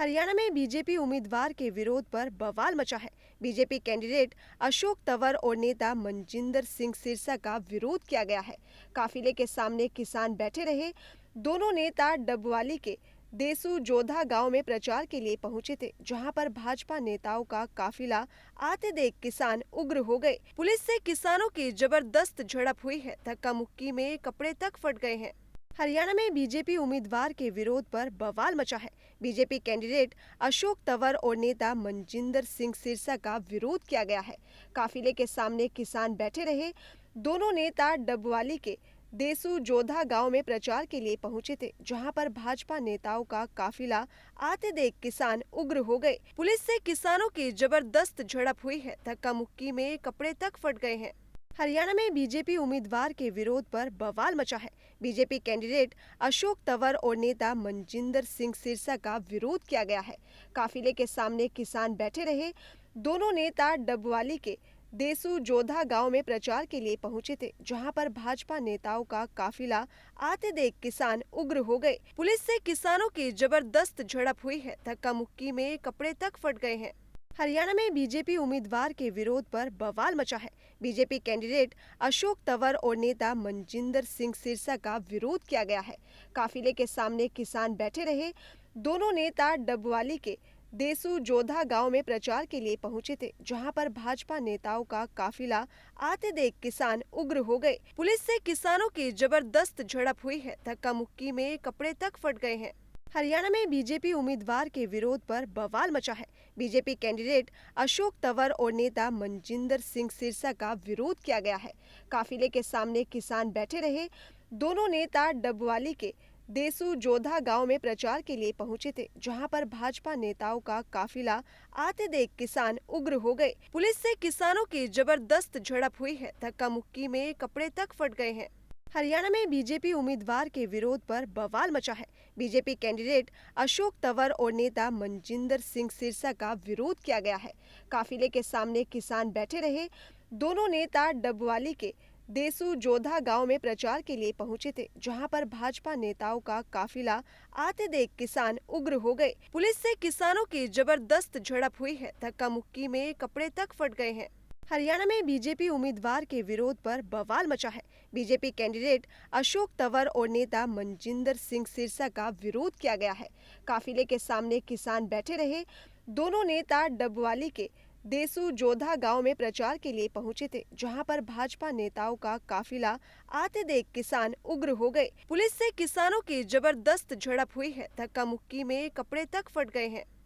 हरियाणा में बीजेपी उम्मीदवार के विरोध पर बवाल मचा है। बीजेपी कैंडिडेट अशोक तंवर और नेता मनजिंदर सिंह सिरसा का विरोध किया गया है। काफिले के सामने किसान बैठे रहे। दोनों नेता डबवाली के देसू जोधा गांव में प्रचार के लिए पहुंचे थे, जहां पर भाजपा नेताओं का काफिला आते देख किसान उग्र हो गए। पुलिस से किसानों की जबरदस्त झड़प हुई है। धक्का मुक्की में कपड़े तक फट गए हैं। हरियाणा में बीजेपी उम्मीदवार के विरोध पर बवाल मचा है। बीजेपी कैंडिडेट अशोक तंवर और नेता मनजिंदर सिंह सिरसा का विरोध किया गया है। काफिले के सामने किसान बैठे रहे। दोनों नेता डबवाली के देसू जोधा गांव में प्रचार के लिए पहुंचे थे, जहां पर भाजपा नेताओं का काफिला आते देख किसान उग्र हो गए। पुलिस से किसानों की जबरदस्त झड़प हुई है। धक्का मुक्की में कपड़े तक फट गए हैं। हरियाणा में बीजेपी उम्मीदवार के विरोध पर बवाल मचा है। बीजेपी कैंडिडेट अशोक तंवर और नेता मनजिंदर सिंह सिरसा का विरोध किया गया है। काफिले के सामने किसान बैठे रहे। दोनों नेता डबवाली के देसू जोधा गांव में प्रचार के लिए पहुंचे थे, जहां पर भाजपा नेताओं का काफिला आते देख किसान उग्र हो गए। पुलिस से किसानों की जबरदस्त झड़प हुई है। धक्का मुक्की में कपड़े तक फट गए हैं। हरियाणा में बीजेपी उम्मीदवार के विरोध पर बवाल मचा है। बीजेपी कैंडिडेट अशोक तंवर और नेता मनजिंदर सिंह सिरसा का विरोध किया गया है। काफिले के सामने किसान बैठे रहे। दोनों नेता डबवाली के देसू जोधा गांव में प्रचार के लिए पहुंचे थे, जहां पर भाजपा नेताओं का काफिला आते देख किसान उग्र हो गए। पुलिस से किसानों की जबरदस्त झड़प हुई है। धक्का मुक्की में कपड़े तक फट गए हैं। हरियाणा में बीजेपी उम्मीदवार के विरोध पर बवाल मचा है। बीजेपी कैंडिडेट अशोक तंवर और नेता मनजिंदर सिंह सिरसा का विरोध किया गया है। काफिले के सामने किसान बैठे रहे। दोनों नेता डबवाली के देसू जोधा गांव में प्रचार के लिए पहुंचे थे, जहां पर भाजपा नेताओं का काफिला आते देख किसान उग्र हो गए। पुलिस से किसानों की जबरदस्त झड़प हुई है। धक्का मुक्की में कपड़े तक फट गए हैं। हरियाणा में बीजेपी उम्मीदवार के विरोध पर बवाल मचा है। बीजेपी कैंडिडेट अशोक तंवर और नेता मनजिंदर सिंह सिरसा का विरोध किया गया है। काफिले के सामने किसान बैठे रहे। दोनों नेता डबवाली के देसू जोधा गांव में प्रचार के लिए पहुंचे थे, जहां पर भाजपा नेताओं का काफिला आते देख किसान उग्र हो गए। पुलिस से किसानों की जबरदस्त झड़प हुई है। धक्का मुक्की में कपड़े तक फट गए हैं। हरियाणा में बीजेपी उम्मीदवार के विरोध पर बवाल मचा है। बीजेपी कैंडिडेट अशोक तंवर और नेता मनजिंदर सिंह सिरसा का विरोध किया गया है। काफिले के सामने किसान बैठे रहे। दोनों नेता डबवाली के देसू जोधा गांव में प्रचार के लिए पहुंचे थे, जहां पर भाजपा नेताओं का काफिला आते देख किसान उग्र हो गए। पुलिस से किसानों की जबरदस्त झड़प हुई है। धक्का मुक्की में कपड़े तक फट गए हैं।